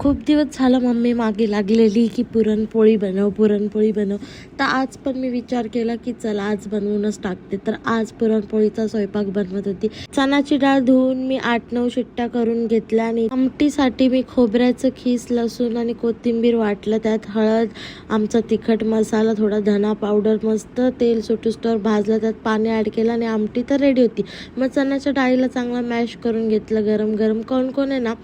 खूप दिवस झालं मम्मी मागे लागलेली की पुरणपोळी बनव पुरणपोळी बनव. तर आज पण मी विचार केला की चला आज बनवूनच टाकते. तर आज पुरणपोळीचा स्वयंपाक बनवत होती. चणाची डाळ धुवून मी 8-9 शिट्ट्या करून घेतल्या आणि आमटीसाठी मी खोबऱ्याचं खीस, लसूण आणि कोथिंबीर वाटलं. त्यात हळद, आमचा तिखट मसाला, थोडा धना पावडर, मस्त तेल सुटूस्तोवर भाजलं. त्यात पाणी ॲड केलं आणि आमटी तर रेडी होती. मग चण्याच्या डाळीला चांगला मॅश करून घेतलं गरम गरम. कोण आहे ना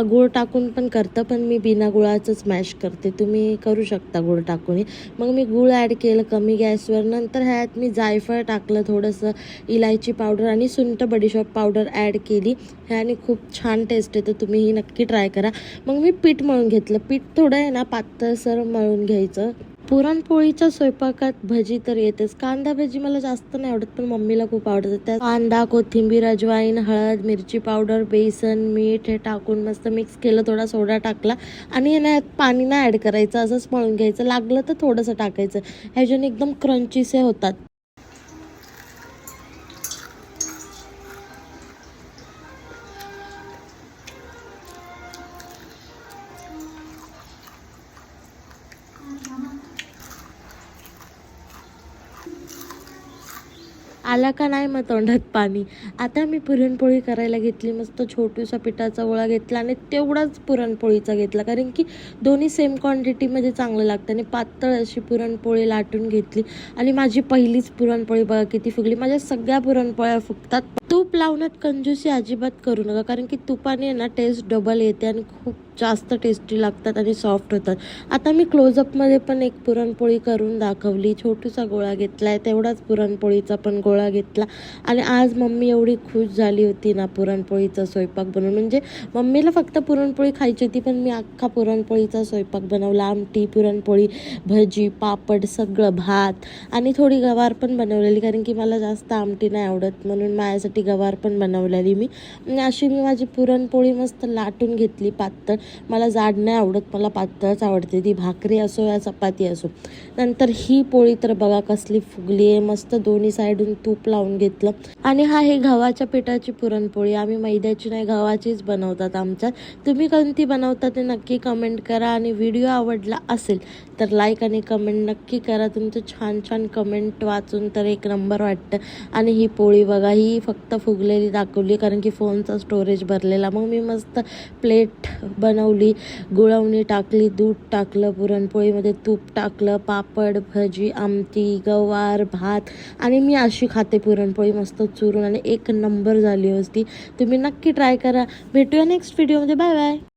गूळ टाकून पण करतं, पण मी बिना गुळाचंच मॅश करते. तुम्ही करू शकता गूळ टाकून. मग मी गूळ ॲड केलं कमी गॅसवर. नंतर ह्यात मी जायफळ टाकलं, थोडंसं इलायची पावडर आणि सुंठ बडीशॉप पावडर ॲड केली. ह्याने खूप छान टेस्ट येतं, तुम्ही ही नक्की ट्राय करा. मग मी पीठ मळून घेतलं. पीठ थोडं आहे ना पातळसर मळून घ्यायचं. पुरणपोळीच्या स्वयंपाकात भजी तर येतेच. कांदा भजी मला जास्त नाही आवडत, पण मम्मीला खूप आवडतं. त्यात कांदा, कोथिंबीर, अजवाईन, हळद, मिरची पावडर, बेसन, मीठ हे टाकून मस्त मिक्स केलं. थोडा सोडा टाकला आणि यात पाणी नाही ॲड करायचं, असंच मळून घ्यायचं. लागलं तर थोडंसं टाकायचं. ह्याच्याने एकदम क्रंचीसे होतात. आला का नाही मग तोंडात पाणी. आता मी पुरणपोळी करायला घेतली. मस्त छोटूसा पिठाचा गोळा घेतला आणि तेवढाच पुरणपोळीचा घेतला, कारण की दोन्ही सेम क्वांटिटीमध्ये चांगलं लागतं. आणि पातळ अशी पुरणपोळी लाटून घेतली. आणि माझी पहिलीच पुरणपोळी बघा किती फुगली. माझ्या सगळ्या पुरणपोळ्या फुगतात. तूप लावण्यात कंजूसी अजिबात करू नका, कारण की तुपाने ना टेस्ट डबल येते आणि खूप जास्त टेस्टी लागतात आणि सॉफ्ट होतात. आता मी क्लोजअपमध्ये पण एक पुरणपोळी करून दाखवली. छोटूसा गोळा घेतला आहे, तेवढाच पुरणपोळीचा पण गोळा घेतला. आणि आज मम्मी एवढी खुश झाली होती ना पुरणपोळीचा स्वयंपाक बनवून. म्हणजे मम्मीला फक्त पुरणपोळी खायची होती, पण मी अख्खा पुरणपोळीचा स्वयंपाक बनवला. आमटी, पुरणपोळी, भजी, पापड, सगळं, भात आणि थोडी गवार पण बनवलेली, कारण की मला जास्त आमटी नाही आवडत, म्हणून माझ्यासाठी गवार पण बनवलेली मी. आणि अशी मी माझी पुरणपोळी मस्त लाटून घेतली पातळ. मला जाड नाही आवडत, मला पातळच आवडते, ती भाकरी असो या चपाती असो. नंतर ही पोळी तर बघा कसली फुगली आहे. मस्त दोन्ही साईडून तूप लावून घेतलं. आणि हे गव्हाच्या पिठाची पुरणपोळी, आम्ही मैद्याची नाही गव्हाचीच बनवतात आमच्यात. तुम्ही कोणती बनवता ते नक्की कमेंट करा. आणि व्हिडिओ आवडला असेल तर लाईक आणि कमेंट नक्की करा. तुमचं छान छान कमेंट वाचून तर एक नंबर वाटतं. आणि ही पोळी बघा, ही फक्त फुगलेली दाखवली, कारण की फोनचा स्टोरेज भरलेला. मग मी मस्त प्लेट बनवली, गुळवणी टाकली, दूध टाकलं, पुरणपोळीमध्ये तूप टाकलं, पापड, भजी, आमटी, गवार, भात. आणि मी अशी खाते पुरणपोळी मस्त चुरून, आणि एक नंबर झाली होती. तुम्ही नक्की ट्राय करा. भेटूया नेक्स्ट व्हिडिओमध्ये. Bye bye.